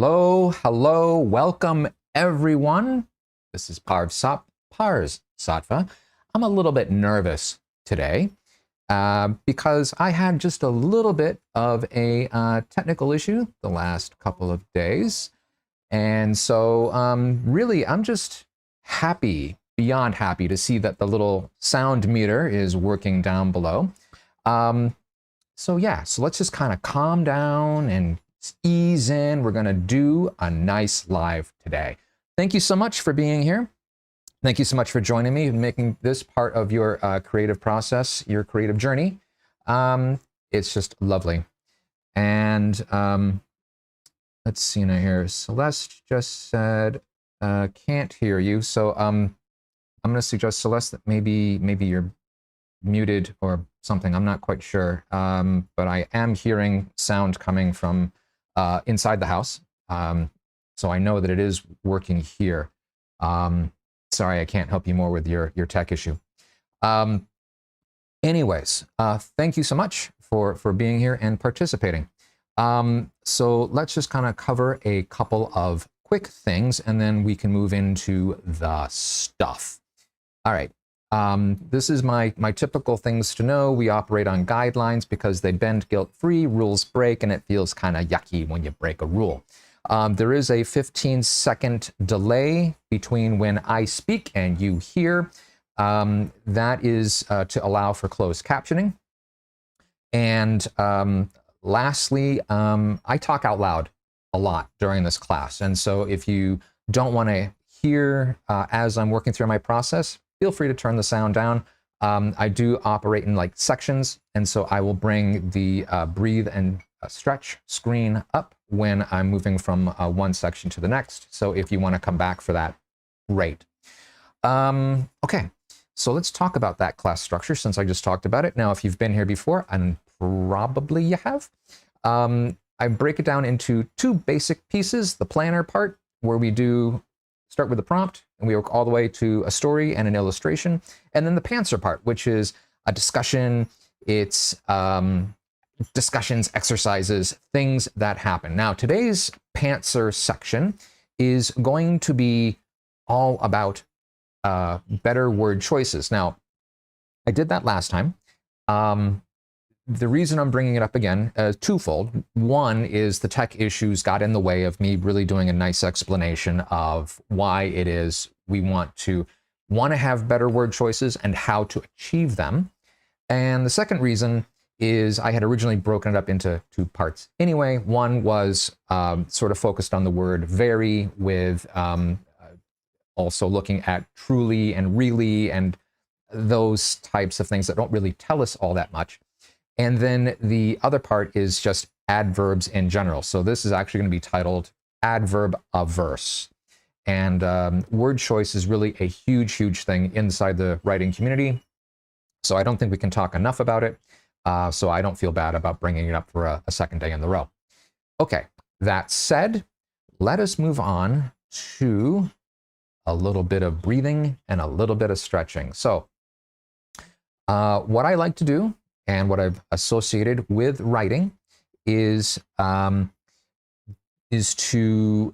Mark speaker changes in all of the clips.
Speaker 1: Hello, welcome everyone. This is Parz Sattva. I'm a little bit nervous today because I had just a little bit of a technical issue the last couple of days. And so really, I'm just happy, beyond happy to see that the little sound meter is working down below. So let's just kind of calm down and ease in. We're going to do a nice live today. Thank you so much for being here. Thank you so much for joining me and making this part of your creative process, your creative journey. It's just lovely. And let's see now here. Celeste just said, can't hear you. So I'm going to suggest, Celeste, that maybe you're muted or something. I'm not quite sure. But I am hearing sound coming from inside the house. So I know that it is working here. Sorry, I can't help you more with your tech issue. Anyways, thank you so much for being here and participating. So let's just kind of cover a couple of quick things and then we can move into the stuff. All right. This is my typical things to know. We operate on guidelines because they bend guilt-free, rules break, and it feels kind of yucky when you break a rule. There is a 15-second delay between when I speak and you hear. That is to allow for closed captioning. And lastly, I talk out loud a lot during this class. And so if you don't want to hear as I'm working through my process, feel free to turn the sound down. I do operate in like sections, and so I will bring the breathe and stretch screen up when I'm moving from one section to the next. So if you want to come back for that, great. Okay, so let's talk about that class structure since I just talked about it. Now, if you've been here before, and probably you have, I break it down into two basic pieces, the planner part, where we start with the prompt, and we work all the way to a story and an illustration. And then the pantser part, which is a discussion. It's discussions, exercises, things that happen. Now, today's pantser section is going to be all about better word choices. Now, I did that last time. The reason I'm bringing it up again is twofold. One is the tech issues got in the way of me really doing a nice explanation of why it is we want to have better word choices and how to achieve them. And the second reason is I had originally broken it up into two parts anyway. One was sort of focused on the word very, with also looking at truly and really and those types of things that don't really tell us all that much. And then the other part is just adverbs in general. So this is actually going to be titled Adverb Averse. And word choice is really a huge thing inside the writing community. So I don't think we can talk enough about it. So I don't feel bad about bringing it up for a second day in the row. Okay, that said, let us move on to a little bit of breathing and a little bit of stretching. So what I like to do, and what I've associated with writing is to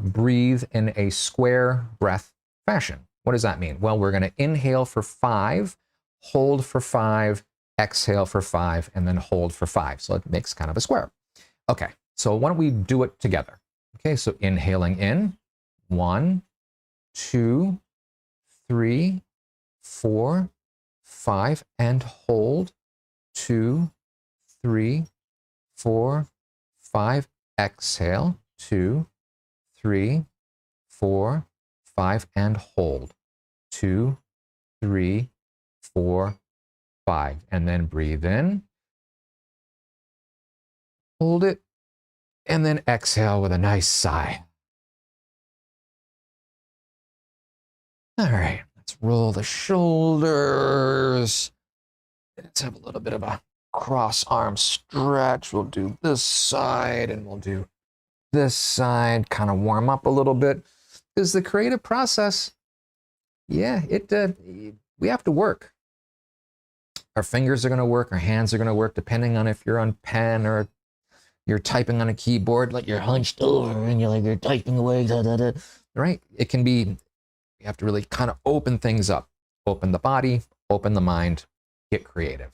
Speaker 1: breathe in a square breath fashion. What does that mean? Well, we're going to inhale for 5, hold for 5, exhale for 5, and then hold for 5. So it makes kind of a square. Okay, so why don't we do it together? Okay, so inhaling in, 1, 2, 3, 4, 5, and hold, 2, 3, 4, 5, exhale, 2, 3, 4, 5, and hold, 2, 3, 4, 5, and then breathe in, hold it, and then exhale with a nice sigh. All right. Let's roll the shoulders. Let's have a little bit of a cross arm stretch. We'll do this side and we'll do this side, kind of warm up a little bit. Because the creative process, we have to work. Our fingers are going to work, our hands are going to work, depending on if you're on pen or you're typing on a keyboard, like you're hunched over and you're typing away, right? It can be, you have to really kind of open things up, open the body, open the mind, get creative.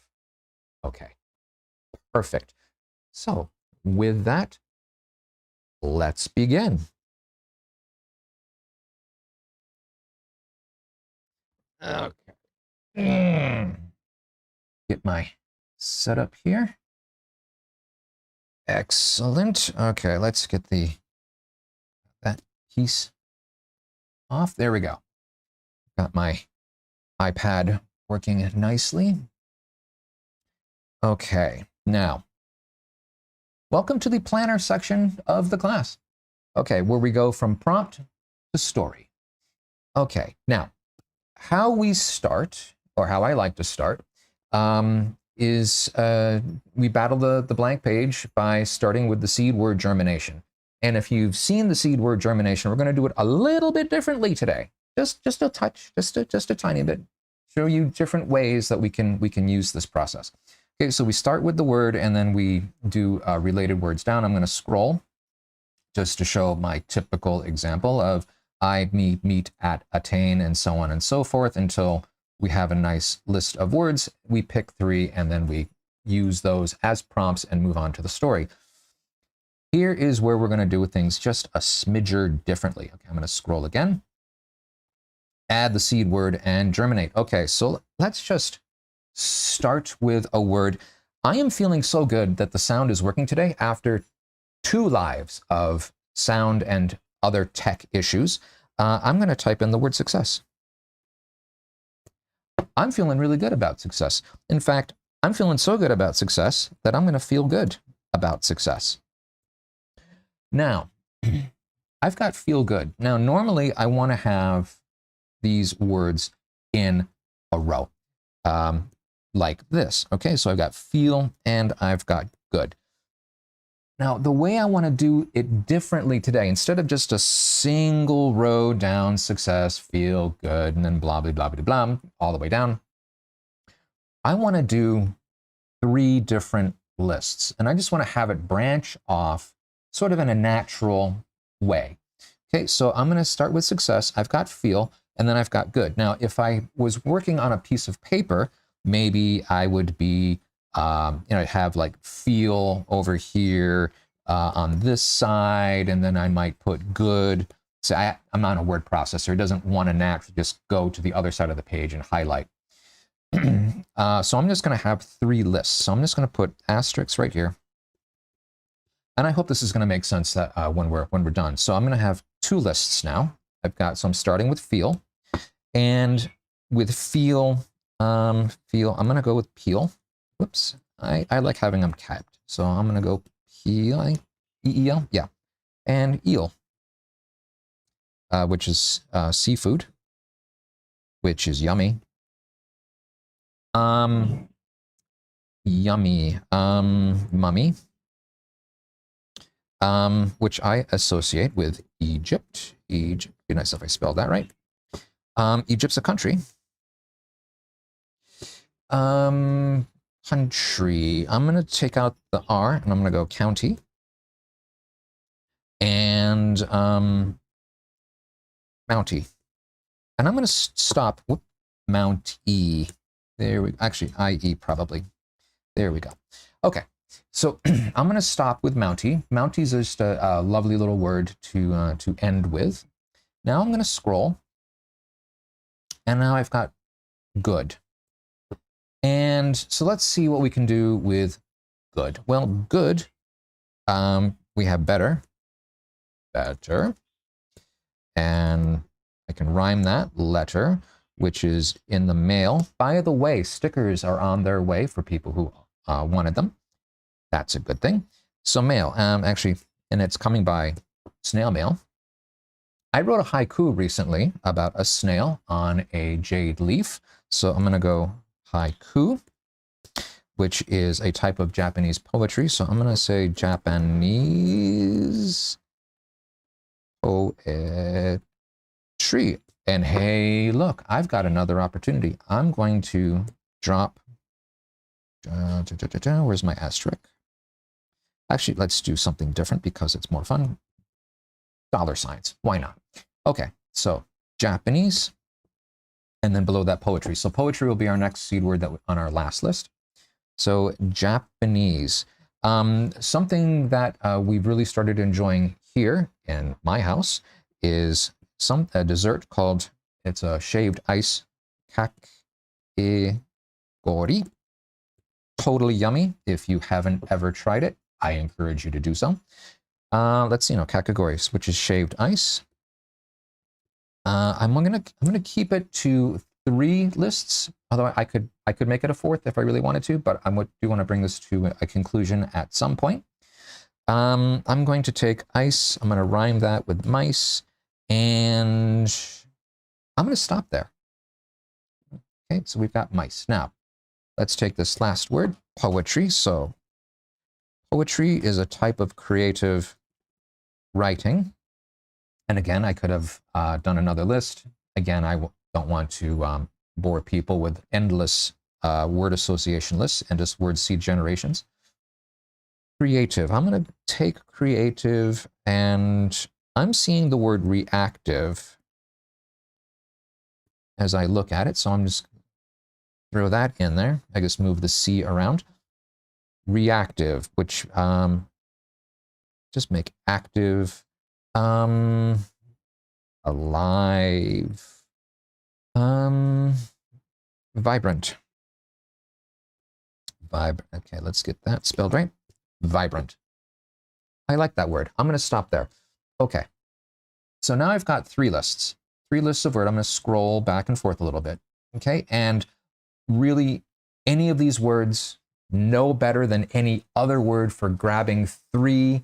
Speaker 1: Okay, perfect. So with that, let's begin. Okay. Get my setup here. Excellent. Okay, let's get that piece off. There we go. Got my iPad working nicely. Okay, now, welcome to the planner section of the class. Okay, where we go from prompt to story. Okay, now, how we start, or how I like to start, is we battle the blank page by starting with the seed word germination. And if you've seen the seed word germination, we're going to do it a little bit differently today. Just a touch, just a tiny bit. Show you different ways that we can use this process. Okay, so we start with the word and then we do related words down. I'm going to scroll just to show my typical example of I, meet, at, attain, and so on and so forth until we have a nice list of words. We pick 3 and then we use those as prompts and move on to the story. Here is where we're going to do things just a smidger differently. Okay, I'm going to scroll again. Add the seed word and germinate. Okay, so let's just start with a word. I am feeling so good that the sound is working today after 2 lives of sound and other tech issues. I'm going to type in the word success. I'm feeling really good about success. In fact, I'm feeling so good about success that I'm going to feel good about success. Now, I've got feel good. Now, normally I want to have these words in a row, like this. Okay, so I've got feel and I've got good. Now, the way I want to do it differently today, instead of just a single row down, success, feel good, and then blah, blah, blah, blah, blah, all the way down, I want to do 3 different lists. And I just want to have it branch off sort of in a natural way. Okay, so I'm going to start with success. I've got feel, and then I've got good. Now, if I was working on a piece of paper, maybe I would be have like feel over here on this side, and then I might put good. So I'm on a word processor. It doesn't want to naturally just go to the other side of the page and highlight. So I'm just going to have 3 lists. So I'm just going to put asterisks right here. And I hope this is going to make sense that when we're done. So I'm going to have 2 lists now. So I'm starting with feel, and with feel, I'm going to go with peel. Whoops, I like having them capped. So I'm going to go peel, E-E-L, yeah, and eel, which is seafood, which is yummy. Yummy, mummy, which I associate with Egypt. Egypt, be nice if I spelled that right. Egypt's a country. Country. I'm going to take out the R and I'm going to go county. And Mountie. And I'm going to stop. Whoop, Mount-E. There we actually I-E probably. There we go. Okay. So I'm going to stop with Mountie. Mountie is just a lovely little word to end with. Now I'm going to scroll. And now I've got good. And so let's see what we can do with good. Well, good, we have better, and I can rhyme that, letter, which is in the mail. By the way, stickers are on their way for people who wanted them. That's a good thing. So mail, actually, and it's coming by snail mail. I wrote a haiku recently about a snail on a jade leaf. So I'm going to go haiku, which is a type of Japanese poetry. So I'm going to say Japanese poetry. And hey, look, I've got another opportunity. I'm going to drop, where's my asterisk? Actually, let's do something different because it's more fun. $signs. Why not? Okay, so Japanese, and then below that poetry. So poetry will be our next seed word that on our last list. So Japanese. Something that we've really started enjoying here in my house is a dessert called, it's a shaved ice kakegori. Totally yummy. If you haven't ever tried it, I encourage you to do so. Let's see, kakegori, which is shaved ice. I'm gonna keep it to 3 lists, although I could make it a 4th if I really wanted to, but I do want to bring this to a conclusion at some point. I'm going to take ice, I'm going to rhyme that with mice, and I'm going to stop there. Okay, so we've got mice. Now, let's take this last word, poetry. So poetry is a type of creative writing. And again, I could have done another list. Again, I don't want to bore people with endless word association lists and just word seed generations. Creative. I'm going to take creative, and I'm seeing the word reactive as I look at it. So I'm just throw that in there. I just move the C around. Reactive, which just make active, alive, vibrant. Okay, let's get that spelled right. Vibrant. I like that word. I'm going to stop there. Okay. So now I've got 3 lists. 3 lists of words. I'm going to scroll back and forth a little bit. Okay. And really, any of these words no better than any other word for grabbing 3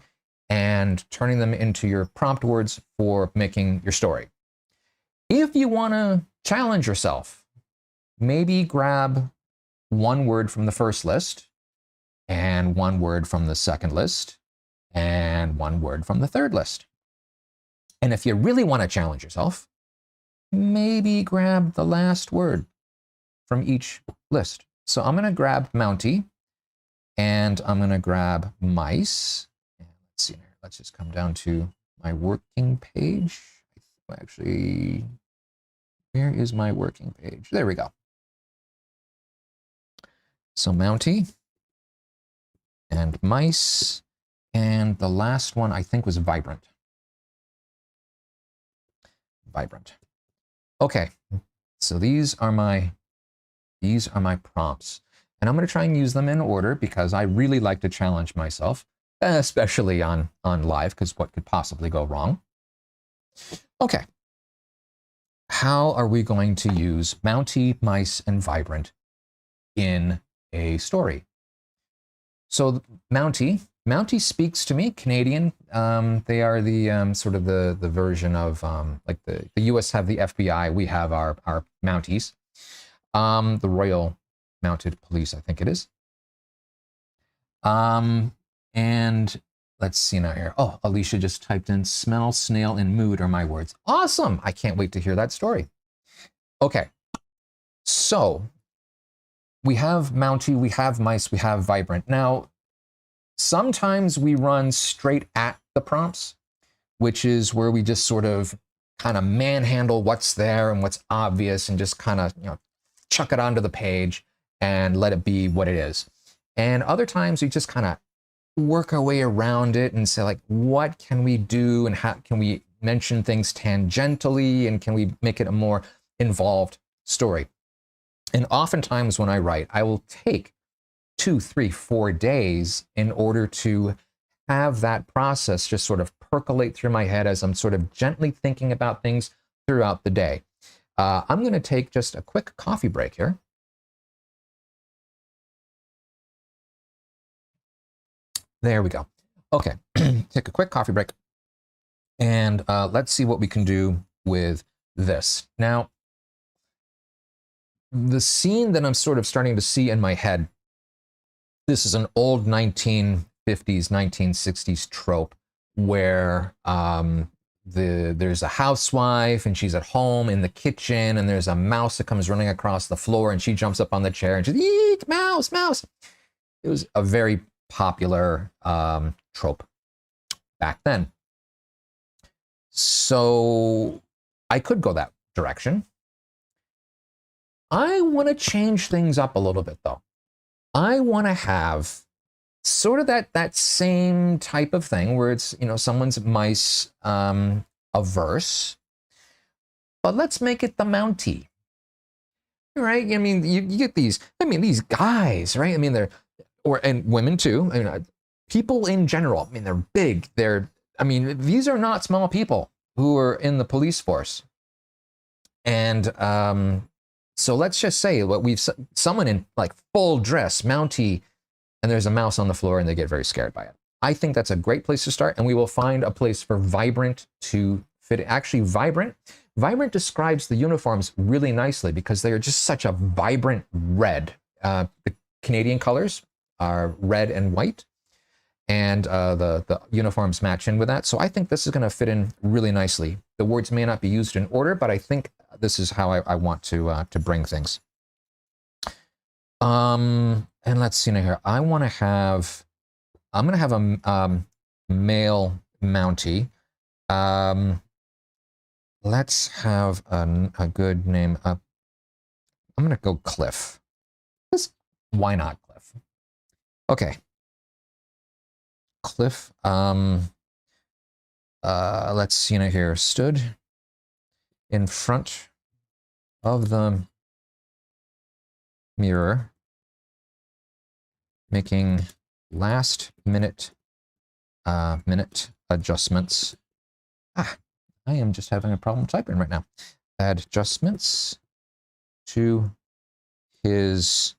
Speaker 1: and turning them into your prompt words for making your story. If you want to challenge yourself, maybe grab 1 word from the first list, and 1 word from the second list, and 1 word from the third list. And if you really want to challenge yourself, maybe grab the last word from each list. So I'm going to grab Mountie, and I'm going to grab mice. And let's see here. Let's just come down to my working page. Actually, where is my working page? There we go. So Mountie and mice, and the last one I think was vibrant. Vibrant. Okay, so these are my prompts, and I'm going to try and use them in order because I really like to challenge myself, especially on live, because what could possibly go wrong? Okay, how are we going to use Mountie, mice, and vibrant in a story? So Mountie speaks to me, Canadian. They are the sort of the version of like the US have the FBI, we have our Mounties. The Royal Mounted Police, I think it is. And let's see now here. Oh, Alicia just typed in smell, snail, and mood are my words. Awesome. I can't wait to hear that story. Okay. So we have Mountie, we have mice, we have vibrant. Now, sometimes we run straight at the prompts, which is where we just sort of kind of manhandle what's there and what's obvious and just kind of, chuck it onto the page and let it be what it is. And other times we just kind of work our way around it and say, like, what can we do, and how can we mention things tangentially, and can we make it a more involved story? And oftentimes when I write, I will take 2, 3, 4 days in order to have that process just sort of percolate through my head as I'm sort of gently thinking about things throughout the day. I'm going to take just a quick coffee break here. There we go. Okay, take a quick coffee break. And let's see what we can do with this. Now, the scene that I'm sort of starting to see in my head, this is an old 1950s, 1960s trope where there's a housewife and she's at home in the kitchen, and there's a mouse that comes running across the floor, and she jumps up on the chair and she's, eek, mouse, mouse. It was a very popular trope back then. So I could go that direction. I want to change things up a little bit, though. I want to have sort of that same type of thing where it's, you know, someone's mice averse, but let's make it the Mountie. Right? I mean, you get these, I mean, these guys, right? I mean, and women too. I mean, people in general, I mean, they're big. I mean, these are not small people who are in the police force. And so let's just say someone in like full dress, Mountie, and there's a mouse on the floor and they get very scared by it. I think that's a great place to start, and we will find a place for vibrant to fit. Actually, vibrant describes the uniforms really nicely because they are just such a vibrant red. The Canadian colors are red and white, and the uniforms match in with that. So I think this is going to fit in really nicely. The words may not be used in order, but I think this is how I want to bring things. And let's see now here. I'm going to have a male Mountie. Let's have a good name. I'm going to go Cliff. Why not Cliff? Okay. Cliff, let's see now here. Stood in front of the mirror, making last minute adjustments. I am just having a problem typing right now. Adjustments to his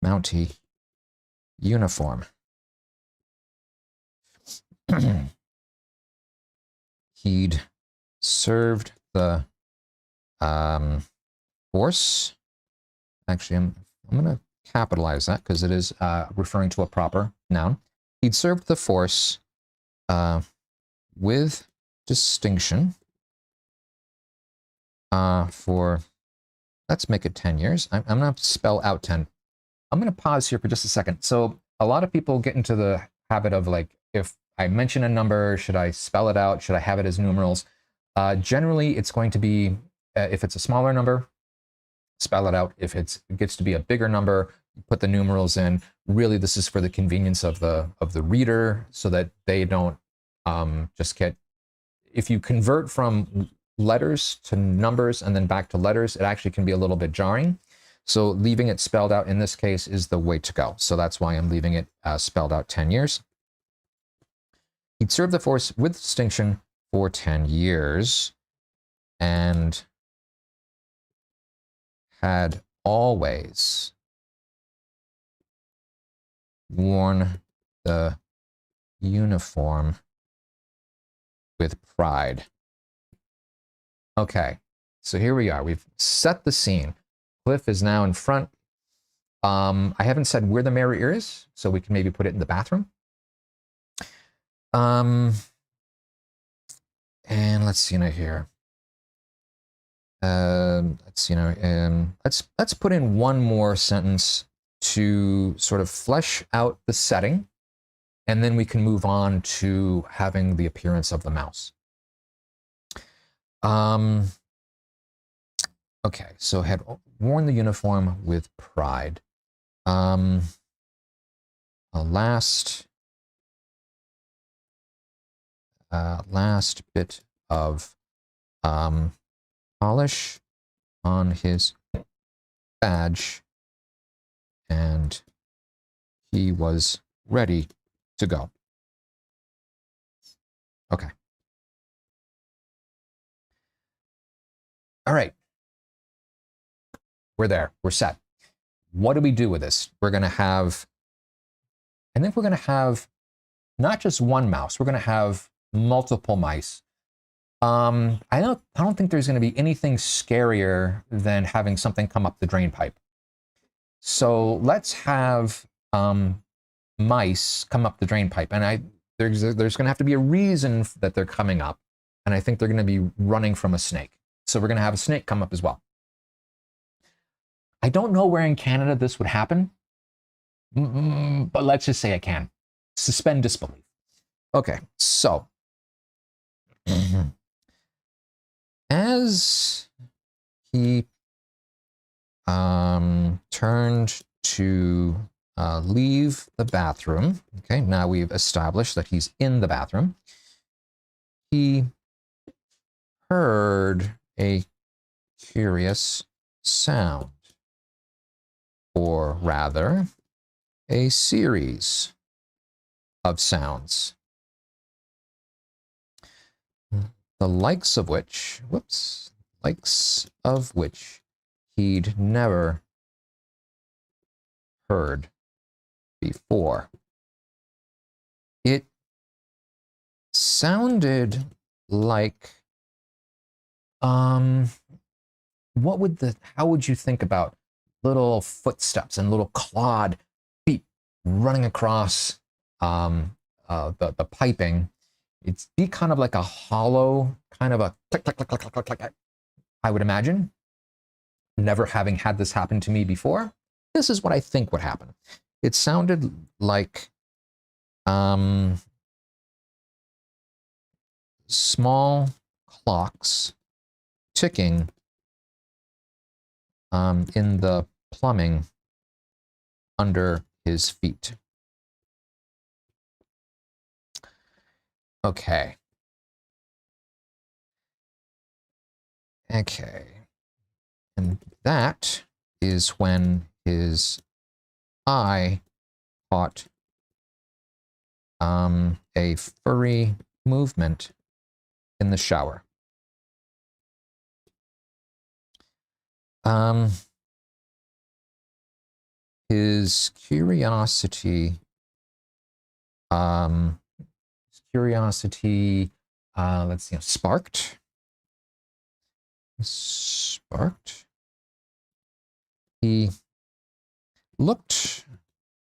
Speaker 1: Mountie uniform. He'd served the force. Actually, I'm going to capitalize that because it is referring to a proper noun. He'd served the force with distinction for, let's make it 10 years. I'm going to spell out 10. I'm going to pause here for just a second. So a lot of people get into the habit of like, if I mention a number, should I spell it out? Should I have it as numerals? Generally, it's going to be, if it's a smaller number, spell it out. If it gets to be a bigger number, put the numerals in. Really, this is for the convenience of the reader so that they don't just get, if you convert from letters to numbers and then back to letters, it actually can be a little bit jarring. So leaving it spelled out in this case is the way to go. So that's why I'm leaving it spelled out 10 years. He'd served the force with distinction for 10 years and had always worn the uniform with pride. Okay, so here we are. We've set the scene. Cliff is now in front. I haven't said where the mirror is, so we can maybe put it in the bathroom. And let's see now here. Let's see now. Let's put in one more sentence to sort of flesh out the setting, and then we can move on to having the appearance of the mouse. Okay, so had worn the uniform with pride. A last bit of polish on his badge, and he was ready to go. Okay. All right. We're there. We're set. What do we do with this? We're going to have, I think we're going to have not just one mouse. We're going to have multiple mice. I don't think there's going to be anything scarier than having something come up the drain pipe. So let's have mice come up the drain pipe, and there's going to have to be a reason that they're coming up, and I think they're going to be running from a snake. So we're going to have a snake come up as well. I don't know where in Canada this would happen, but let's just say I can. Suspend disbelief. Okay, so as he turned to leave the bathroom, okay, now we've established that he's in the bathroom, he heard a curious sound, or rather, a series of sounds, the likes of which he'd never heard before. It sounded like, how would you think about little footsteps and little clawed feet running across the piping? It'd be kind of like a hollow, kind of a click, click, click, click, click, click, click, I would imagine. Never having had this happen to me before, this is what I think would happen. It sounded like small clocks ticking in the plumbing under his feet. Okay. And that is when his eye caught a furry movement in the shower. His curiosity, let's see, sparked. He looked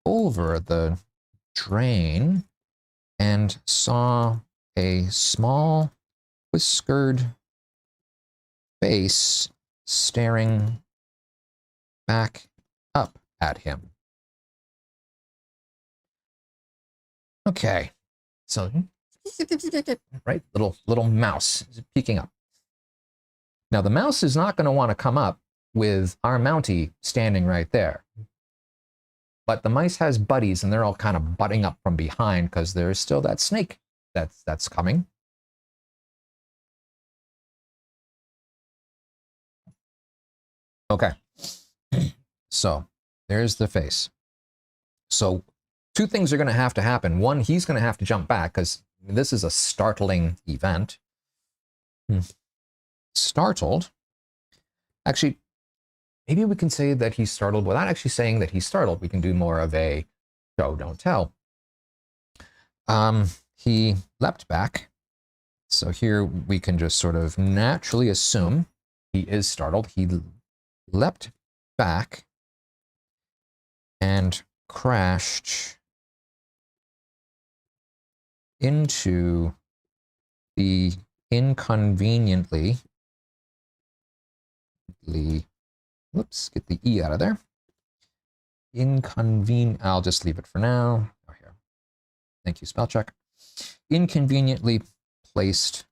Speaker 1: over the drain and saw a small whiskered face staring back up at him. Okay, so right, little mouse peeking up. Now the mouse is not going to want to come up with our Mountie standing right there. But the mice has buddies, and they're all kind of butting up from behind because there's still that snake that's coming. Okay, so there's the face. So two things are going to have to happen. One, he's going to have to jump back because this is a startling event. Startled. Actually, maybe we can say that he's startled without actually saying that he's startled. We can do more of a show, don't tell. He leapt back. So here we can just sort of naturally assume he is startled. He leapt back and crashed into the inconveniently, whoops, get the E out of there. I'll just leave it for now. Oh, here. Thank you, spell check. Inconveniently placed,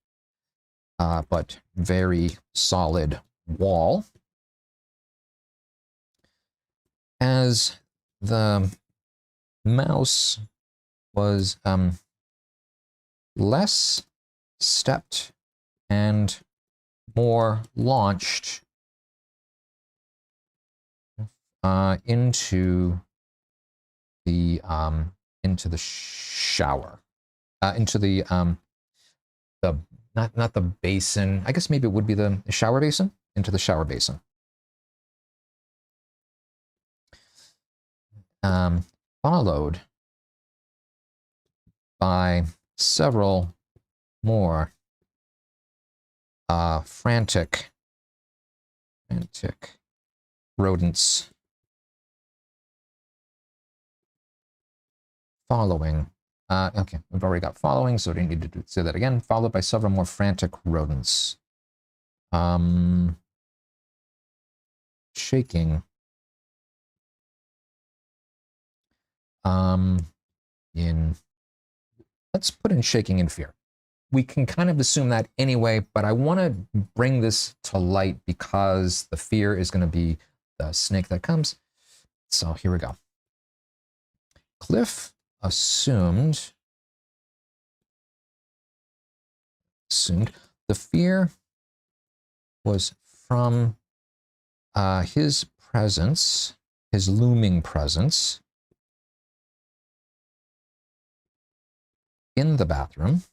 Speaker 1: but very solid wall. As the mouse was less stepped and more launched into the shower, into the not the basin. I guess maybe it would be the shower basin. Into the shower basin. Followed by several more frantic rodents following. Okay, we've already got following, so we don't need to say that again. Followed by several more frantic rodents. Shaking let's put in shaking in fear. We can kind of assume that anyway, but I want to bring this to light because the fear is going to be the snake that comes. So here we go. Cliff assumed the fear was from his presence, his looming presence in the bathroom.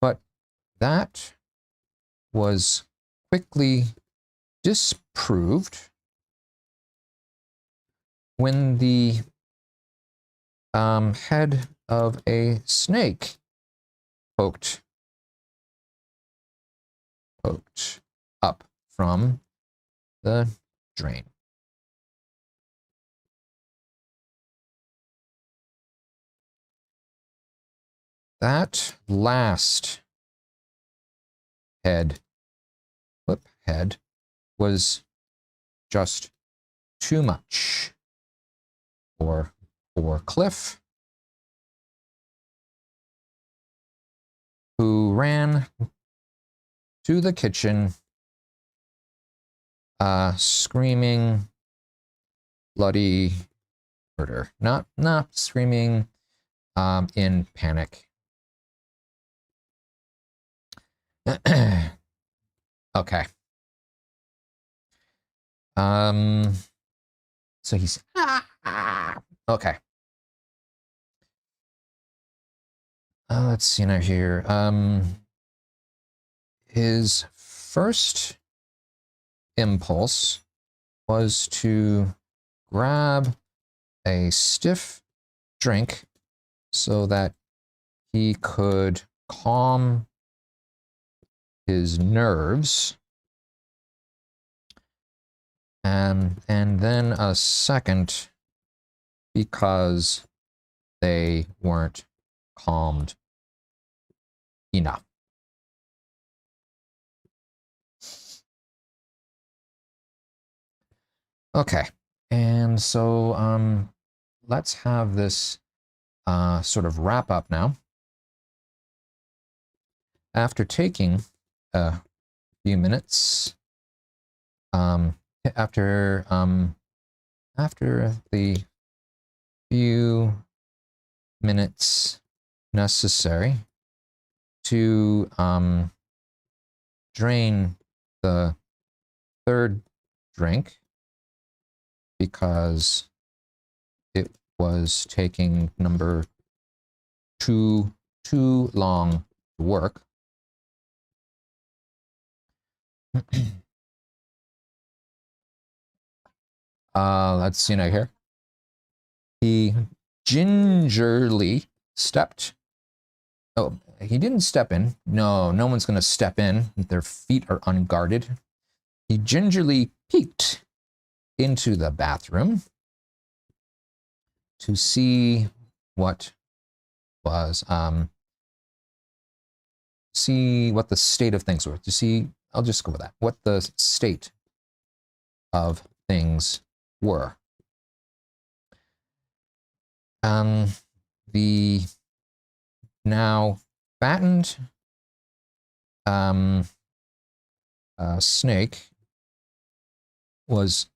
Speaker 1: But that was quickly disproved when the head of a snake poked up from the drain. That last head was just too much for Cliff, who ran to the kitchen, screaming bloody murder. Not screaming in panic. Okay. So he's okay. Let's see now here. His first impulse was to grab a stiff drink so that he could calm his nerves. And then a second because they weren't calmed enough. Okay, and so let's have this sort of wrap up now. After taking a few minutes, after the few minutes necessary to drain the third drink, because it was taking number two too long to work. Let's see now here. He gingerly stepped. Oh, he didn't step in. No one's going to step in. Their feet are unguarded. He gingerly peeked into the bathroom to see what was, see what the state of things were. To see, I'll just go with that, what the state of things were. The now fattened snake was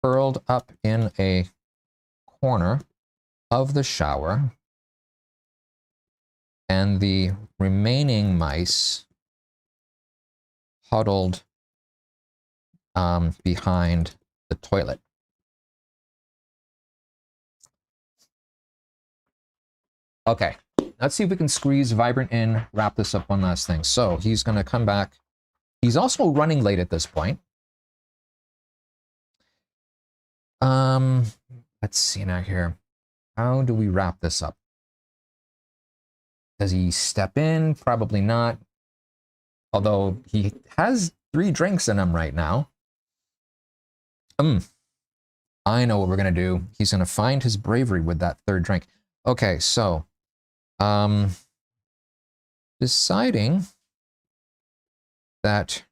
Speaker 1: curled up in a corner of the shower, and the remaining mice huddled behind the toilet. Okay, let's see if we can squeeze Vibrant in, wrap this up one last thing. So he's going to come back. He's also running late at this point. Let's see now here. How do we wrap this up? Does he step in? Probably not. Although he has 3 drinks in him right now. I know what we're going to do. He's going to find his bravery with that 3rd drink. Okay, so deciding that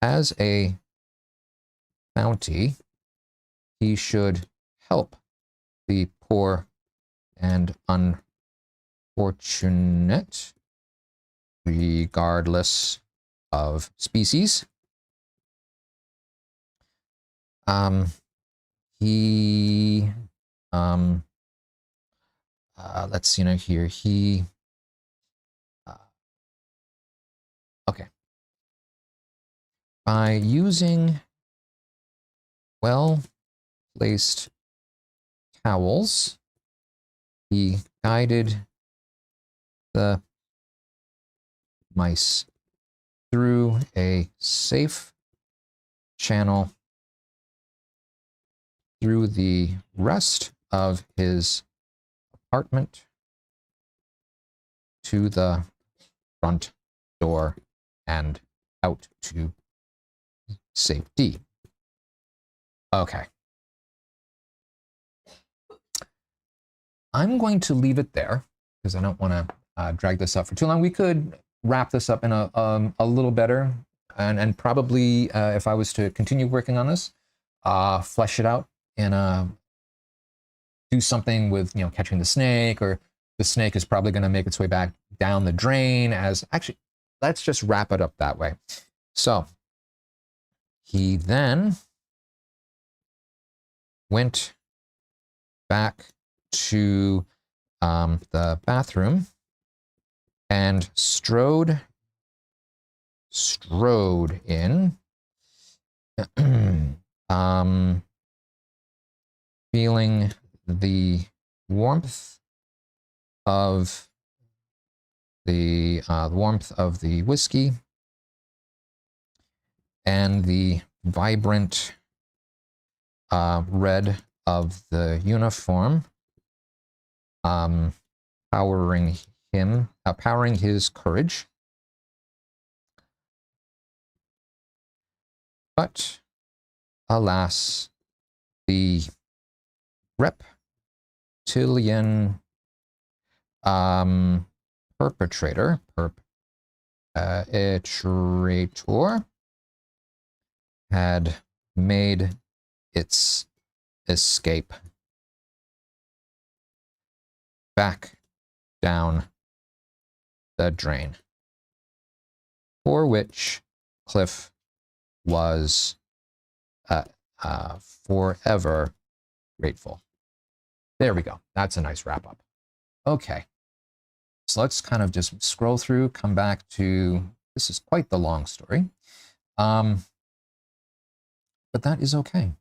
Speaker 1: as a bounty, he should help the poor and unfortunate, regardless of species. Let's see now here. Okay. By using well-placed towels, he guided the mice through a safe channel through the rest of his apartment to the front door and out to safety. Okay. I'm going to leave it there because I don't want to drag this up for too long. We could wrap this up in a little better, and probably if I was to continue working on this, flesh it out and do something with, you know, catching the snake, or the snake is probably going to make its way back down the drain. As actually, let's just wrap it up that way. So he then went back to the bathroom and strode in, feeling the warmth of the whiskey and the vibrant red of the uniform, powering his courage. But alas, the reptilian perpetrator had made its escape back down the drain, for which Cliff was forever grateful. There we go. That's a nice wrap up. Okay. So let's kind of just scroll through, come back to, this is quite the long story. But that is okay.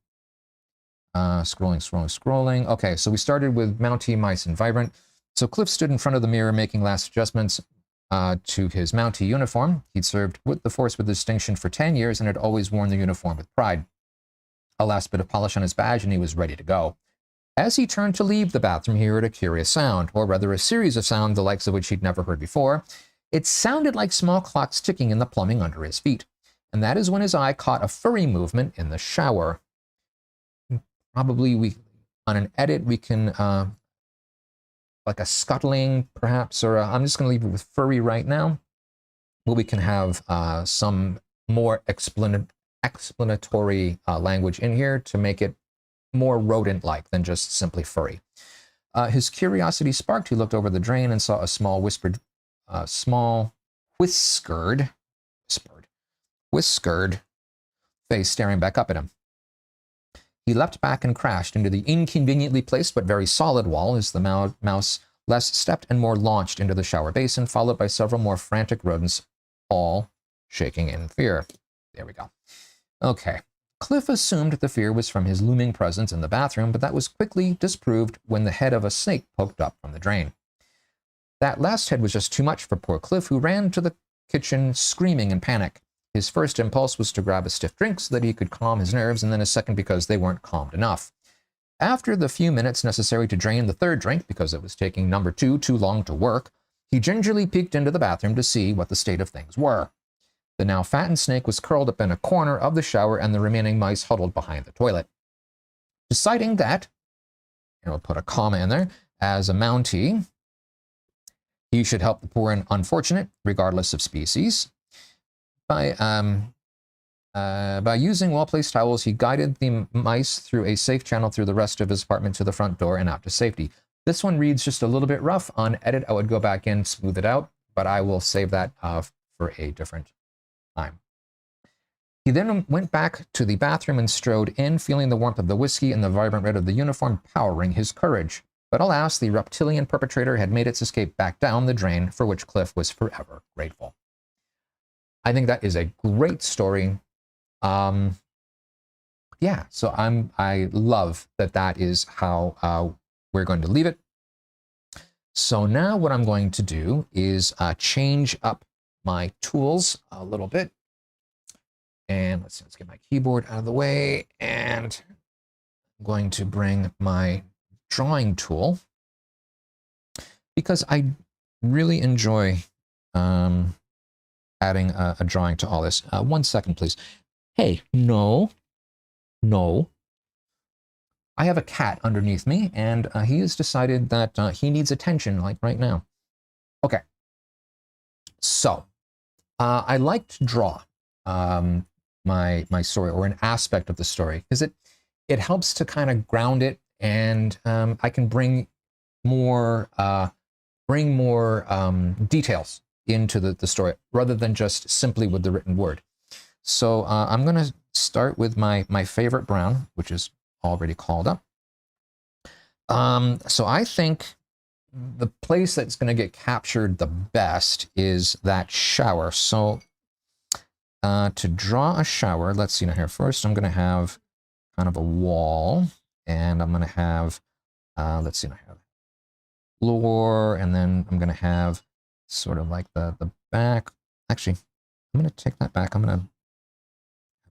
Speaker 1: Scrolling. Okay, so we started with Mountie, Mice, and Vibrant. So Cliff stood in front of the mirror making last adjustments to his Mountie uniform. He'd served with the force with distinction for 10 years and had always worn the uniform with pride. A last bit of polish on his badge and he was ready to go. As he turned to leave the bathroom, he heard a curious sound, or rather a series of sounds, the likes of which he'd never heard before. It sounded like small clocks ticking in the plumbing under his feet. And that is when his eye caught a furry movement in the shower. Probably on an edit, we can, like a scuttling, perhaps, or I'm just going to leave it with furry right now. But we can have some more explanatory language in here to make it more rodent-like than just simply furry. His curiosity sparked. He looked over the drain and saw a small whiskered face staring back up at him. He leapt back and crashed into the inconveniently placed but very solid wall as the mouse less stepped and more launched into the shower basin, followed by several more frantic rodents, all shaking in fear. There we go. Okay. Cliff assumed the fear was from his looming presence in the bathroom, but that was quickly disproved when the head of a snake poked up from the drain. That last head was just too much for poor Cliff, who ran to the kitchen screaming in panic. His first impulse was to grab a stiff drink so that he could calm his nerves, and then a second because they weren't calmed enough. After the few minutes necessary to drain the third drink, because it was taking number 2 too long to work, he gingerly peeked into the bathroom to see what the state of things were. The now fattened snake was curled up in a corner of the shower, and the remaining mice huddled behind the toilet. Deciding that, and we'll put a comma in there, as a Mountie, he should help the poor and unfortunate, regardless of species, by By using well-placed towels, he guided the mice through a safe channel through the rest of his apartment to the front door and out to safety. This one reads just a little bit rough. On edit, I would go back in, smooth it out, but I will save that for a different time. He then went back to the bathroom and strode in, feeling the warmth of the whiskey and the vibrant red of the uniform powering his courage. But alas, the reptilian perpetrator had made its escape back down the drain, for which Cliff was forever grateful. I think that is a great story. Yeah, so I love that is how we're going to leave it. So now what I'm going to do is change up my tools a little bit. And let's get my keyboard out of the way, and I'm going to bring my drawing tool because I really enjoy adding a drawing to all this. 1 second, please. Hey, no. I have a cat underneath me, and he has decided that he needs attention, like right now. Okay. So, I like to draw my story, or an aspect of the story, because it helps to kind of ground it, and I can bring more details into the story rather than just simply with the written word. So I'm going to start with my favorite brown, which is already called up. So I think the place that's going to get captured the best is that shower. So to draw a shower, let's see now here. First, I'm going to have kind of a wall, and I'm going to have, let's see now here, floor, and then I'm going to have sort of like the back. Actually, I'm going to take that back. I'm going to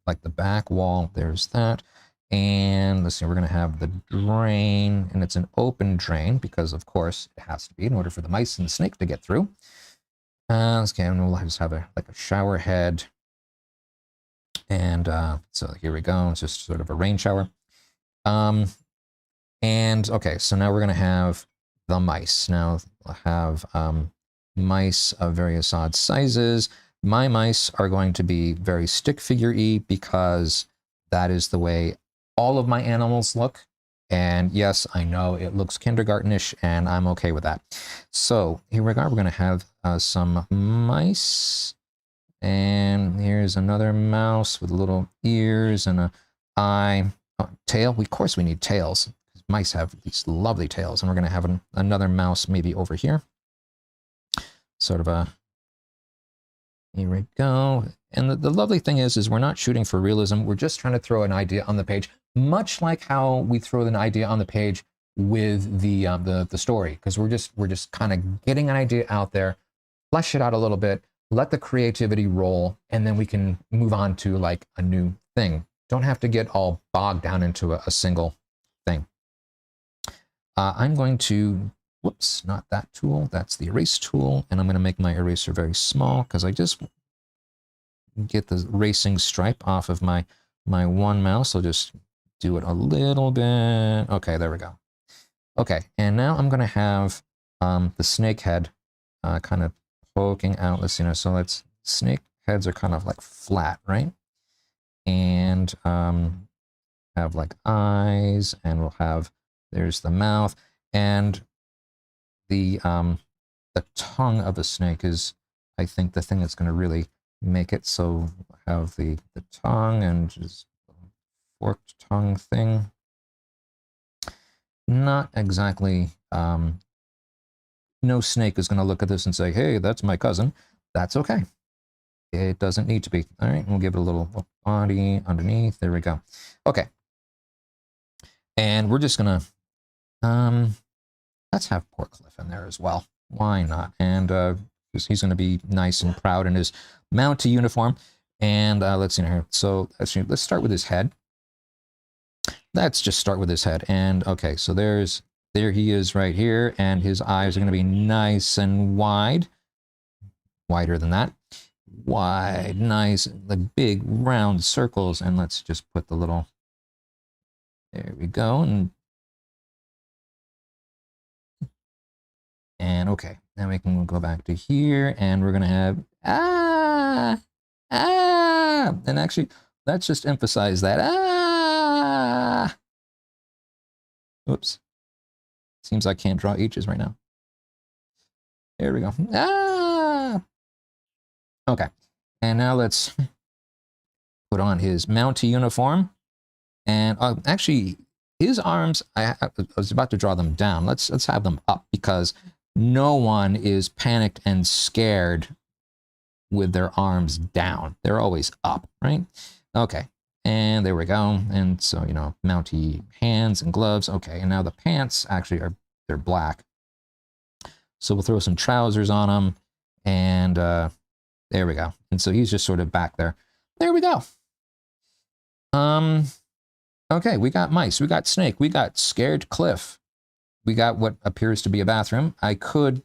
Speaker 1: like the back wall. There's that. And let's see, we're going to have the drain, and it's an open drain because, of course, it has to be in order for the mice and the snake to get through. Okay, and we'll just have like a shower head. And so here we go. It's just sort of a rain shower. And okay, so now we're going to have the mice. Now we'll have mice of various odd sizes. My mice are going to be very stick figure-y because that is the way all of my animals look. And yes, I know it looks kindergartenish, and I'm okay with that. So here we go. We're going to have some mice. And here's another mouse with little ears and an eye. Oh, tail. Of course we need tails. Mice have these lovely tails. And we're going to have another mouse maybe over here. Sort of a... Here we go. And the lovely thing is we're not shooting for realism. We're just trying to throw an idea on the page, much like how we throw an idea on the page with the story, because we're just kind of getting an idea out there, flesh it out a little bit, let the creativity roll, and then we can move on to like a new thing. Don't have to get all bogged down into a single thing. I'm going to, whoops, not that tool. That's the erase tool. And I'm going to make my eraser very small because I just get the racing stripe off of my one mouse. I'll just do it a little bit. Okay, there we go. Okay, and now I'm going to have the snake head kind of poking out. Let's see now. So snake heads are kind of like flat, right? And have like eyes, and we'll have, there's the mouth, and the tongue of the snake is, I think, the thing that's going to really make it. So have the tongue and just forked tongue thing. Not exactly, no snake is going to look at this and say, hey, that's my cousin. That's okay. It doesn't need to be. All right, we'll give it a little body underneath. There we go. Okay. And we're just going to, let's have poor Cliff in there as well. Why not? And he's going to be nice and proud in his Mountie uniform. And let's see here. So let's start with his head. Let's just start with his head. And okay, so there he is right here, and his eyes are going to be nice and wide, wider than that, wide, nice, like big round circles. And let's just put the little, there we go, and okay, now we can go back to here, and we're going to have and actually let's just emphasize that. Ah! Oops. Seems I can't draw H's right now. There we go. Ah! Okay. And now let's put on his Mountie uniform. And actually, his arms, I was about to draw them down. Let's have them up, because no one is panicked and scared with their arms down. They're always up, right? Okay. And there we go. And so, you know, Mountie hands and gloves. Okay. And now the pants actually they're black. So we'll throw some trousers on him. And there we go. And so he's just sort of back there. There we go. Okay, we got mice, we got snake, we got scared cliff. We got what appears to be a bathroom. I could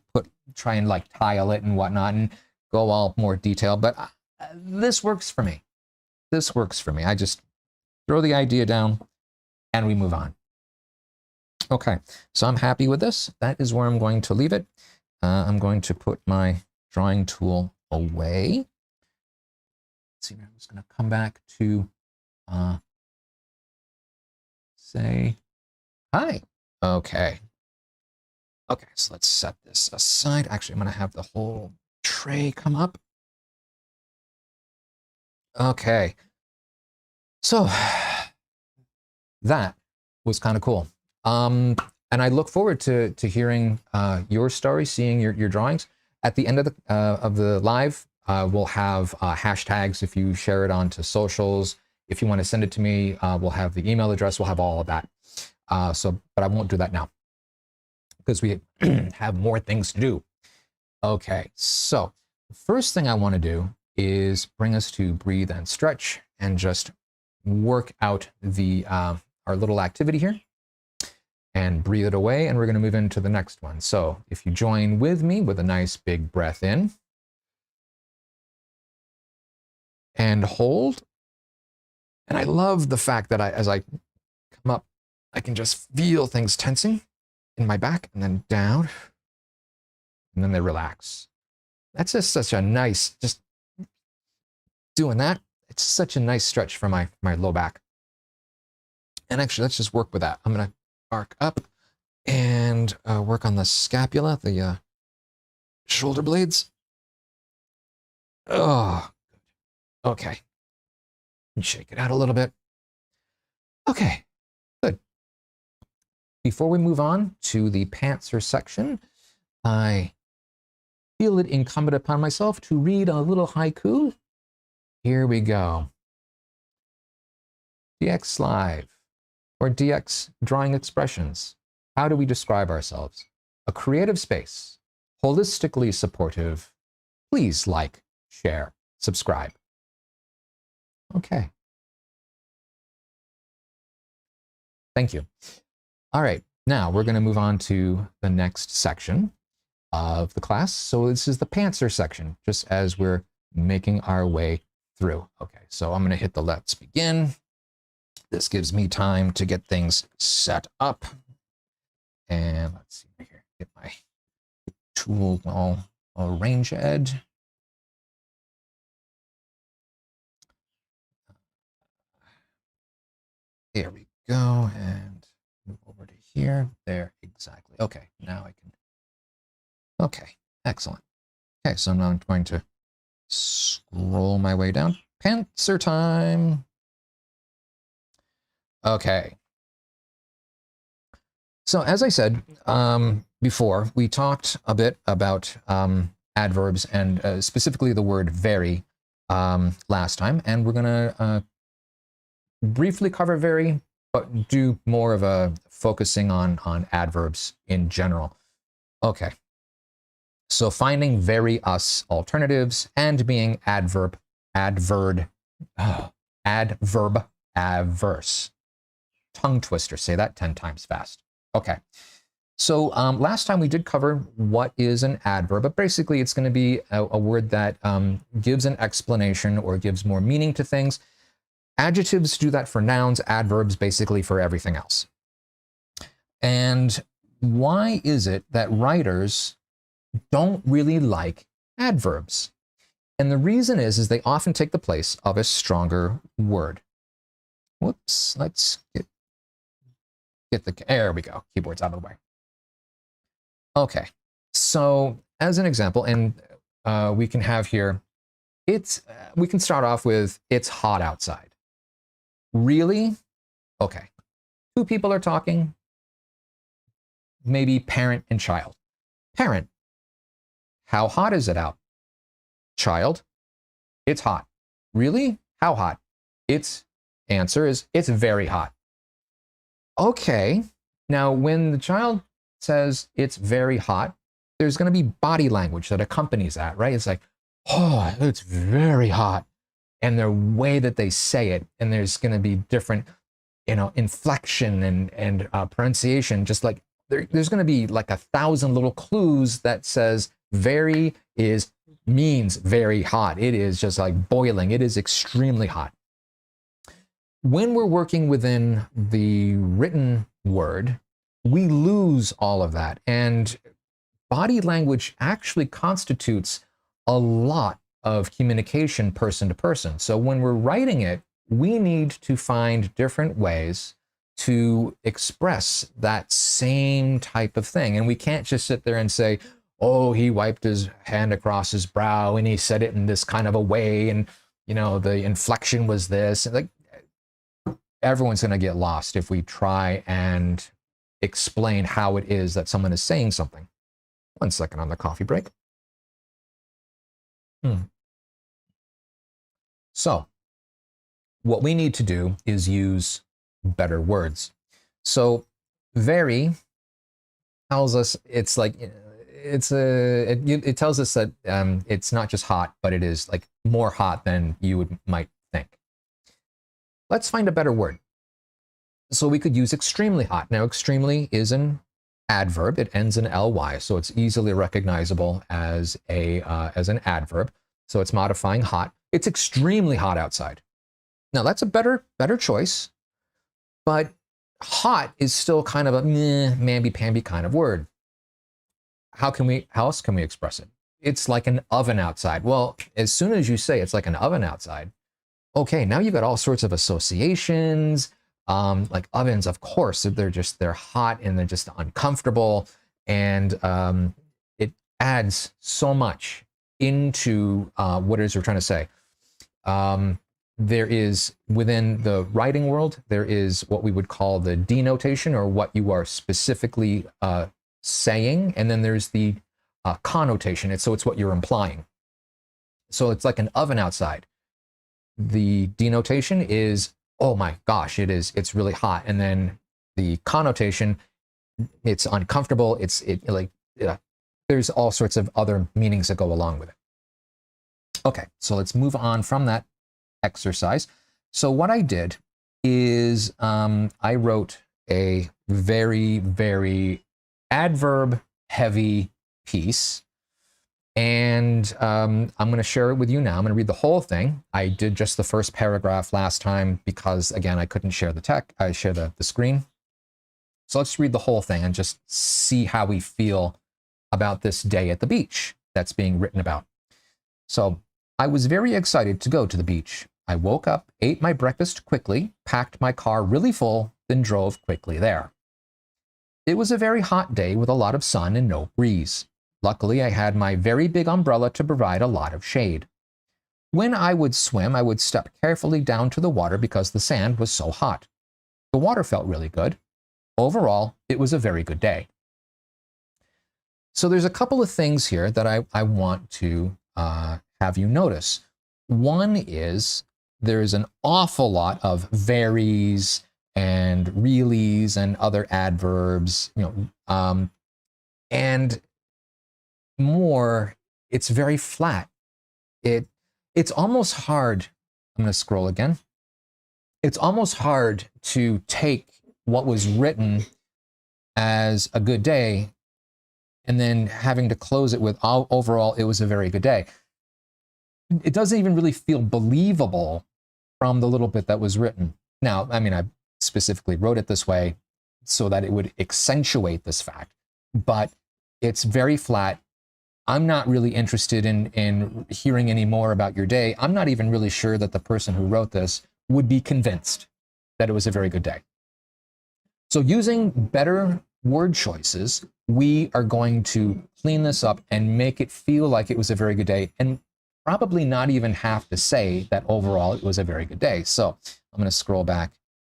Speaker 1: try and like tile it and whatnot and go all more detail, but this works for me. This works for me. I just throw the idea down and we move on. Okay, so I'm happy with this. That is where I'm going to leave it. I'm going to put my drawing tool away. Let's see, I'm just going to come back to say hi. Okay. Okay, so let's set this aside. Actually, I'm going to have the whole tray come up. Okay. So that was kind of cool. And I look forward to hearing your story, seeing your drawings. At the end of the live, we'll have hashtags if you share it onto socials. If you want to send it to me, we'll have the email address. We'll have all of that. But I won't do that now because we have more things to do. Okay, so the first thing I want to do is bring us to breathe and stretch and just work out the our little activity here and breathe it away. And we're going to move into the next one. So if you join with me with a nice big breath in and hold. And I love the fact that as I come up, I can just feel things tensing in my back and then down, and then they relax. That's just such a nice, just doing that. It's such a nice stretch for my low back. And actually, let's just work with that. I'm going to arc up and work on the scapula, the shoulder blades. Oh, okay. And shake it out a little bit. Okay, good. Before we move on to the pantser section, I feel it incumbent upon myself to read a little haiku. Here we go. DX Live, or DX Drawing Expressions. How do we describe ourselves? A creative space, holistically supportive. Please like, share, subscribe. Okay. Thank you. All right, now we're going to move on to the next section of the class. So this is the pantser section, just as we're making our way through. Okay, so I'm going to hit the let's begin. This gives me time to get things set up. And let's see right here, get my tool all arranged. There we go, and move over to here. There, exactly. Okay, now I can. Okay, excellent. Okay, so now I'm going to scroll my way down. Pantser time. Okay. So as I said before, we talked a bit about adverbs and specifically the word very last time, and we're going to briefly cover very, but do more of a focusing on adverbs in general. Okay. So finding very us alternatives and being adverb averse. Tongue twister, say that 10 times fast. Okay. So last time we did cover what is an adverb, but basically it's going to be a word that gives an explanation or gives more meaning to things. Adjectives do that for nouns, adverbs basically for everything else. And why is it that writers don't really like adverbs? And the reason is they often take the place of a stronger word. Whoops, let's get the, there we go, keyboard's out of the way. Okay, so as an example, and we can have here, we can start off with, it's hot outside. Really? Okay, two people are talking, maybe parent and child. Parent, how hot is it out? Child, it's hot. Really? How hot? Its answer is, it's very hot. Okay, now when the child says it's very hot, there's going to be body language that accompanies that, right? It's like, oh, it's very hot. And the way that they say it, and there's going to be different, inflection and pronunciation, just like there's going to be like 1,000 little clues that says very means very hot. It is just like boiling. It is extremely hot. When we're working within the written word, we lose all of that. And body language actually constitutes a lot of communication person to person. So when we're writing it, we need to find different ways to express that same type of thing. And we can't just sit there and say, oh, he wiped his hand across his brow and he said it in this kind of a way. And, the inflection was this. Like, everyone's going to get lost if we try and explain how it is that someone is saying something. 1 second on the coffee break. So what we need to do is use better words. So very tells us it tells us that it's not just hot, but it is like more hot than you might think. Let's find a better word. So we could use extremely hot. Now, extremely is an adverb. It ends in ly, so it's easily recognizable as an adverb. So it's modifying hot. It's extremely hot outside. Now, that's a better choice, but hot is still kind of a mamby-pamby kind of word. How else can we express it? It's like an oven outside. Well, as soon as you say it's like an oven outside, okay, now you've got all sorts of associations. Like ovens, of course, they're hot and they're just uncomfortable, and it adds so much into what it is we're trying to say. There is, within the writing world, there is what we would call the denotation, or what you are specifically saying, and then there's the connotation. It's what you're implying. So it's like an oven outside. The denotation is, oh my gosh, it's really hot. And then the connotation, it's uncomfortable. There's all sorts of other meanings that go along with it. Okay, so let's move on from that exercise. So what I did is I wrote a very, very adverb heavy piece. And I'm going to share it with you now. I'm going to read the whole thing. I did just the first paragraph last time because, again, I couldn't share the text. I share the screen. So let's read the whole thing and just see how we feel about this day at the beach that's being written about. So I was very excited to go to the beach. I woke up, ate my breakfast quickly, packed my car really full, then drove quickly there. It was a very hot day with a lot of sun and no breeze. Luckily, I had my very big umbrella to provide a lot of shade. When I would swim, I would step carefully down to the water because the sand was so hot. The water felt really good. Overall, it was a very good day. So there's a couple of things here that I want to have you notice. One is there's an awful lot of veries and reallys and other adverbs, and more, it's very flat. It's almost hard. I'm going to scroll again. It's almost hard to take what was written as a good day and then having to close it with, overall, it was a very good day. It doesn't even really feel believable from the little bit that was written. Now, I mean, I specifically wrote it this way so that it would accentuate this fact, but it's very flat. I'm not really interested in hearing any more about your day. I'm not even really sure that the person who wrote this would be convinced that it was a very good day. So using better word choices, we are going to clean this up and make it feel like it was a very good day, and probably not even have to say that overall it was a very good day. So I'm going to scroll back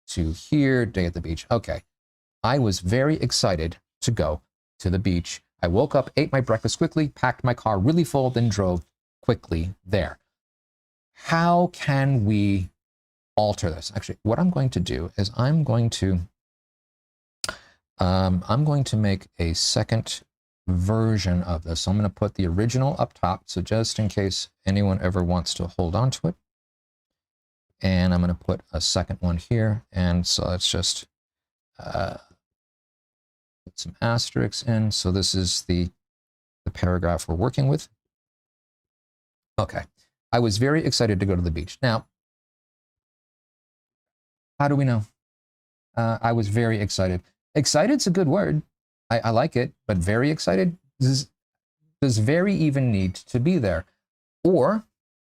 Speaker 1: to here, day at the beach. Okay. I was very excited to go to the beach. I woke up, ate my breakfast quickly, packed my car really full, then drove quickly there. How can we alter this? Actually, what I'm going to do is I'm going to make a second version of this. So I'm going to put the original up top, so just in case anyone ever wants to hold on to it. And I'm going to put a second one here. And so let's just put some asterisks in. So this is the paragraph we're working with. Okay. I was very excited to go to the beach. Now, how do we know? I was very excited. Excited's a good word. I like it, but very excited, does very even need to be there? Or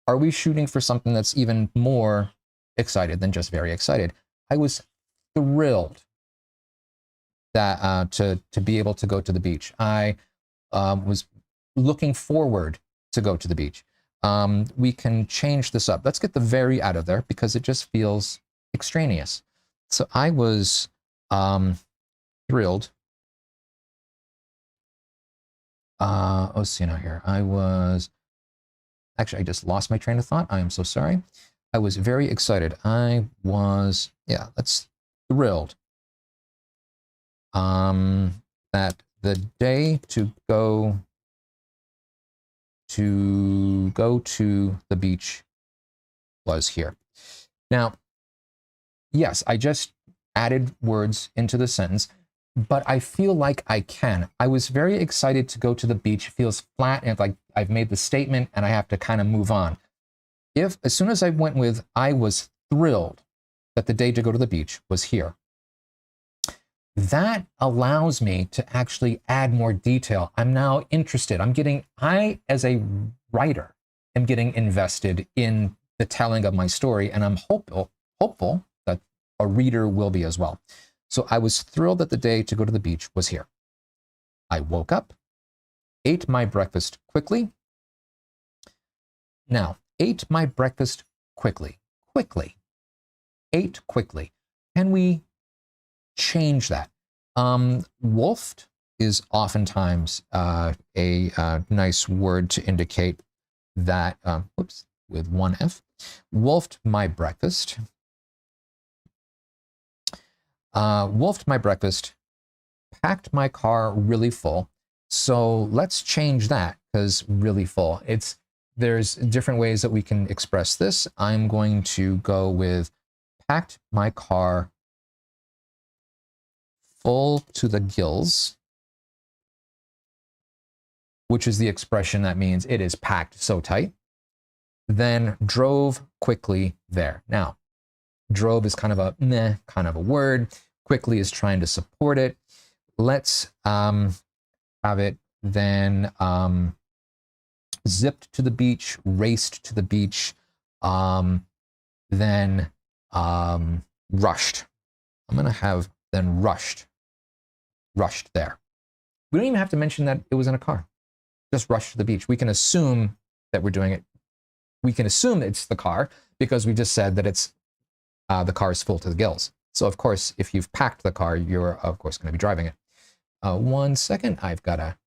Speaker 1: are we shooting for something that's even more excited than just very excited? I was thrilled that to be able to go to the beach. I was looking forward to go to the beach. We can change this up. Let's get the very out of there because it just feels extraneous. So I was thrilled. Let's see now here. Actually, I just lost my train of thought. I am so sorry. I was very excited. I was, yeah, that's thrilled. That the day to go to the beach was here. Now, yes, I just added words into the sentence, but I feel like I can. I was very excited to go to the beach. It feels flat and like I've made the statement and I have to kind of move on. If as soon as I went with, I was thrilled that the day to go to the beach was here, that allows me to actually add more detail. I'm now interested. I, as a writer, am getting invested in the telling of my story, and I'm hopeful that a reader will be as well. So I was thrilled that the day to go to the beach was here. I woke up, ate my breakfast quickly. Now, ate my breakfast quickly. Ate quickly. Can we change that? Wolfed is oftentimes a nice word to indicate that, with one F. Wolfed my breakfast. Wolfed my breakfast, packed my car really full. So let's change that because really full. There's different ways that we can express this. I'm going to go with packed my car full to the gills, which is the expression that means it is packed so tight. Then drove quickly there. Now, drove is kind of a meh kind of a word. Quickly is trying to support it. Let's have it then zipped to the beach, raced to the beach, then rushed. I'm going to have then rushed there. We don't even have to mention that it was in a car. Just rushed to the beach. We can assume that we're doing it. We can assume it's the car because we just said that it's the car is full to the gills. So of course, if you've packed the car, you're of course going to be driving it. 1 second, I've got a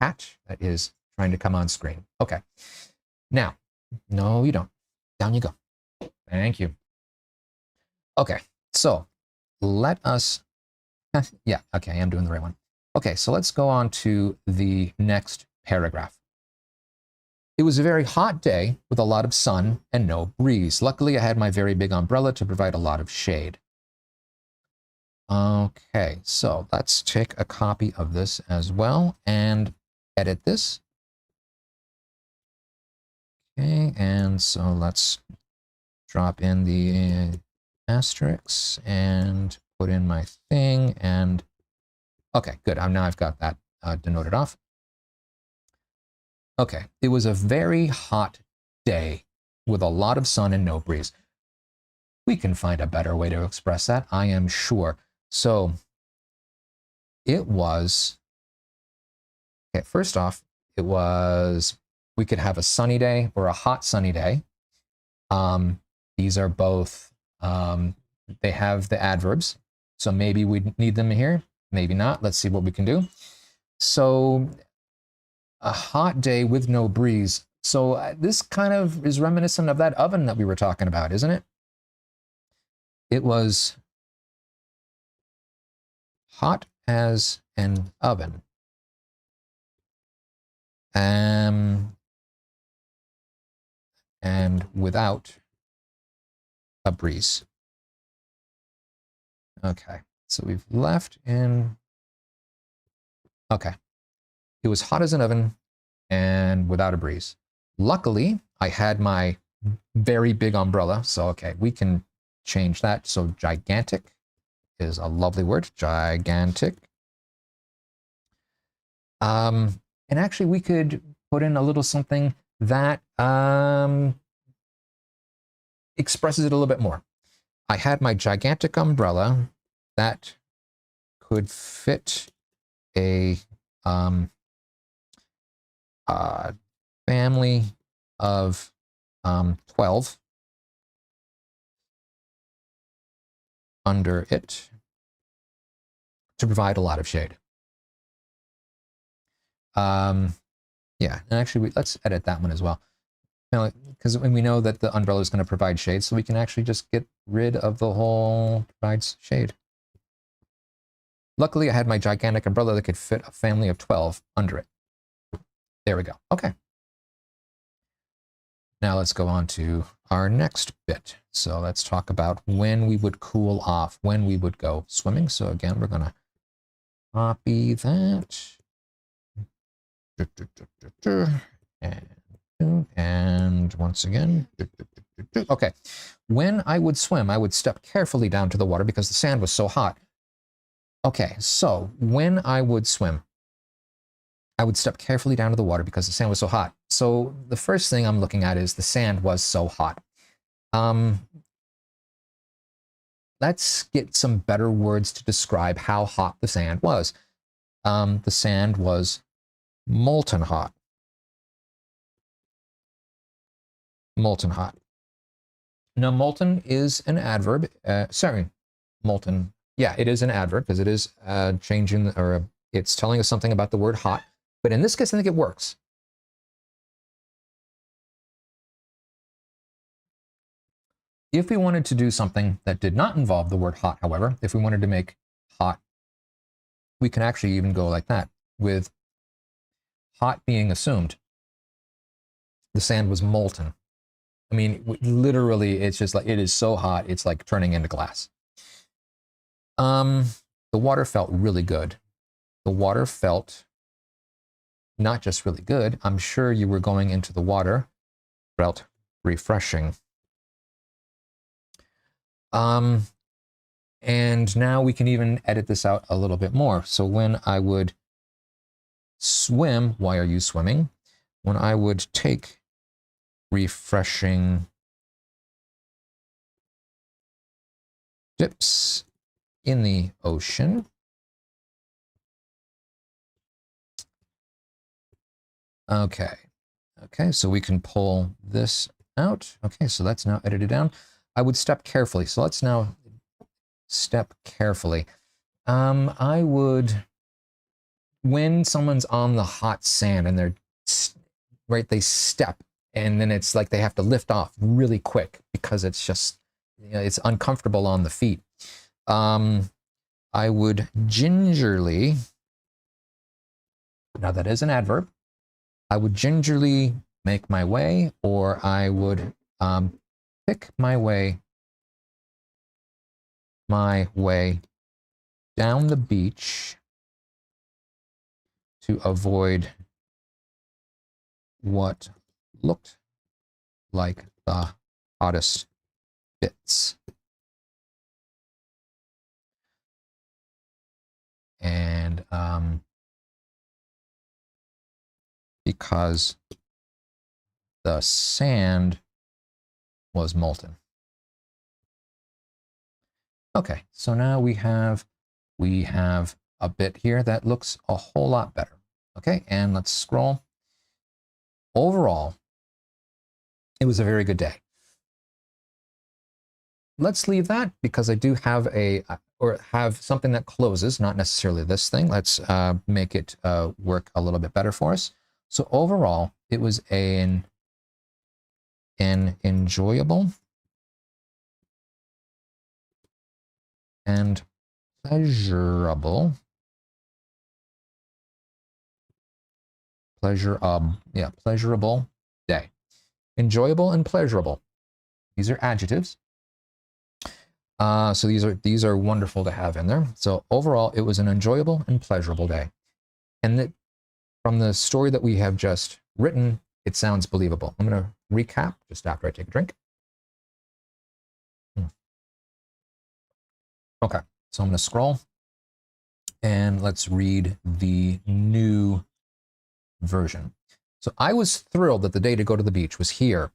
Speaker 1: hatch that is trying to come on screen. Okay. Now, no, you don't. Down you go. Thank you. Okay, so let us, yeah, okay, I am doing the right one. Okay, so let's go on to the next paragraph. It was a very hot day with a lot of sun and no breeze. Luckily, I had my very big umbrella to provide a lot of shade. Okay, so let's take a copy of this as well and edit this. Okay, and so let's drop in the asterisks and put in my thing and okay, good. Now I've got that denoted off. Okay, it was a very hot day with a lot of sun and no breeze. We can find a better way to express that, I am sure. So it was, okay, first off, it was, we could have a sunny day or a hot sunny day. These are both, they have the adverbs. So maybe we need them here, maybe not. Let's see what we can do. So a hot day with no breeze. So this kind of is reminiscent of that oven that we were talking about, isn't it? It was hot as an oven. And without a breeze. Okay, so we've left in, okay. It was hot as an oven and without a breeze. Luckily, I had my very big umbrella, so okay, we can change that. So gigantic is a lovely word, gigantic. And actually, we could put in a little something that expresses it a little bit more. I had my gigantic umbrella that could fit a family of 12 under it to provide a lot of shade. Yeah, and actually, let's edit that one as well. Because we know that the umbrella is going to provide shade, so we can actually just get rid of the whole provides shade. Luckily, I had my gigantic umbrella that could fit a family of 12 under it. There we go. Okay. Now let's go on to our next bit. So let's talk about when we would cool off, when we would go swimming. So again, we're going to copy that. And once again, okay. When I would swim, I would step carefully down to the water because the sand was so hot. Okay, so when I would swim, I would step carefully down to the water because the sand was so hot. So the first thing I'm looking at is the sand was so hot. Let's get some better words to describe how hot the sand was. The sand was molten hot. Molten hot. Now, molten is an adverb. Molten. Yeah, it is an adverb because it is changing, or it's telling us something about the word hot. But in this case, I think it works. If we wanted to do something that did not involve the word hot, however, if we wanted to make hot, we can actually even go like that, with hot being assumed. The sand was molten. I mean, literally, it's just like, it is so hot, it's like turning into glass. The water felt really good. The water felt not just really good, I'm sure you were going into the water, felt refreshing. And now we can even edit this out a little bit more. So when I would swim, why are you swimming? When I would take refreshing dips in the ocean, okay, so we can pull this out. Okay, so that's now edited down. I would step carefully. So let's now step carefully. I would, when someone's on the hot sand and they're, right, they step, and then it's like they have to lift off really quick because it's just, you know, it's uncomfortable on the feet. I would gingerly, now that is an adverb, I would gingerly make my way, or I would pick my way down the beach to avoid what looked like the hottest bits. And because the sand was molten. Okay, so now we have a bit here that looks a whole lot better. Okay, and let's scroll. Overall, it was a very good day. Let's leave that because I do have have something that closes, not necessarily this thing. Let's make it work a little bit better for us. So overall, it was an enjoyable and pleasurable pleasurable day. Enjoyable and pleasurable. These are adjectives. So these are wonderful to have in there. So overall, it was an enjoyable and pleasurable day. And from the story that we have just written, it sounds believable. I'm going to recap just after I take a drink. Okay, so I'm going to scroll and let's read the new version. So I was thrilled that the day to go to the beach was here.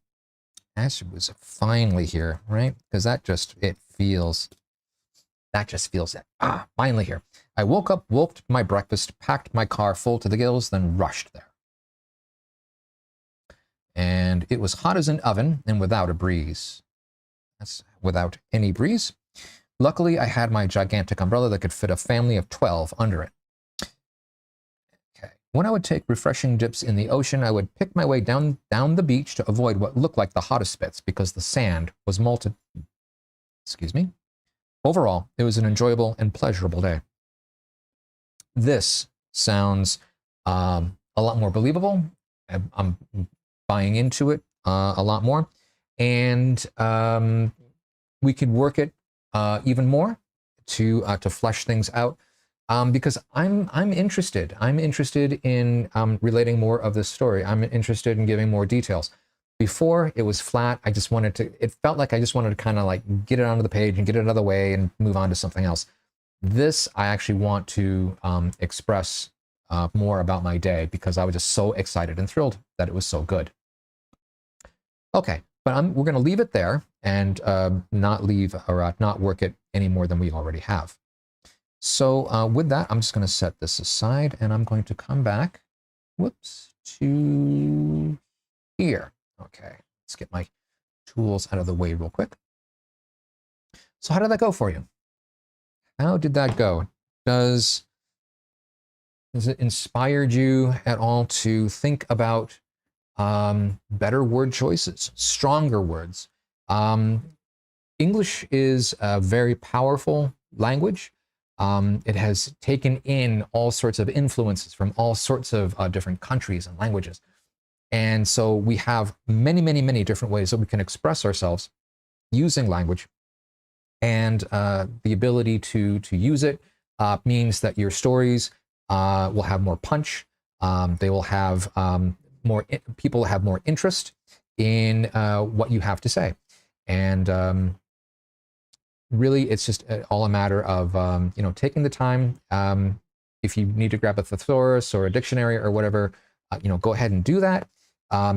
Speaker 1: Actually, it was finally here, right? Because that just feels it. Finally here. I woke up, woke my breakfast, packed my car full to the gills, then rushed there. And it was hot as an oven and without a breeze. That's without any breeze. Luckily, I had my gigantic umbrella that could fit a family of 12 under it. Okay. When I would take refreshing dips in the ocean, I would pick my way down the beach to avoid what looked like the hottest bits because the sand was molten. Excuse me. Overall, it was an enjoyable and pleasurable day. This sounds a lot more believable. I'm buying into it a lot more. And we could work it even more to flesh things out because I'm interested. I'm interested in relating more of this story. I'm interested in giving more details. Before it was flat, I just wanted to, it felt like I just wanted to kind of like get it onto the page and get it out of the way and move on to something else. This, I actually want to express more about my day because I was just so excited and thrilled that it was so good. Okay, but we're going to leave it there and not work it any more than we already have. So with that, I'm just going to set this aside and I'm going to come back, to here. Okay, let's get my tools out of the way real quick. So how did that go for you? How did that go? Has it inspired you at all to think about better word choices, stronger words? English is a very powerful language. It has taken in all sorts of influences from all sorts of different countries and languages. And so we have many, many, many different ways that we can express ourselves using language. And the ability to use it means that your stories will have more punch. They will have people will have more interest in what you have to say. And really, it's just all a matter of taking the time. If you need to grab a thesaurus or a dictionary or whatever, go ahead and do that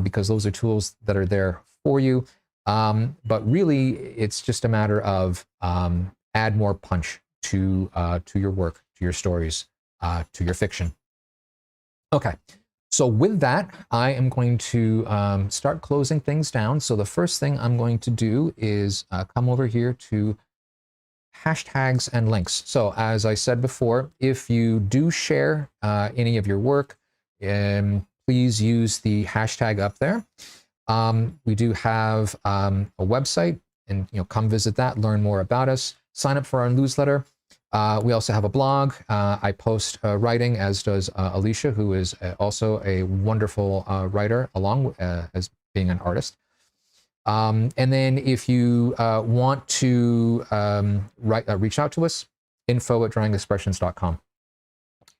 Speaker 1: because those are tools that are there for you. But really, it's just a matter of add more punch to your work, to your stories, to your fiction. Okay, so with that, I am going to start closing things down. So the first thing I'm going to do is come over here to hashtags and links. So as I said before, if you do share any of your work, please use the hashtag up there. We do have a website, and come visit that, learn more about us, sign up for our newsletter. We also have a blog. I post writing, as does Alicia, who is also a wonderful writer, along as being an artist. And then if you want to reach out to us, info@drawingXpressions.com.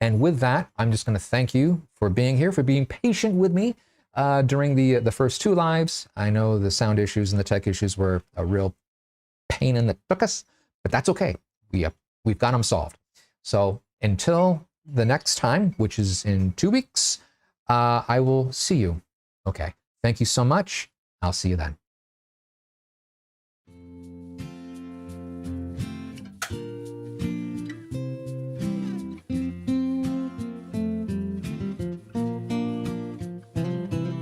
Speaker 1: And with that, I'm just going to thank you for being here, for being patient with me during the first two lives. I know the sound issues and the tech issues were a real pain in the tuchus, but that's okay. We've got them solved. So until the next time, which is in 2 weeks, I will see you. Okay. Thank you so much. I'll see you then.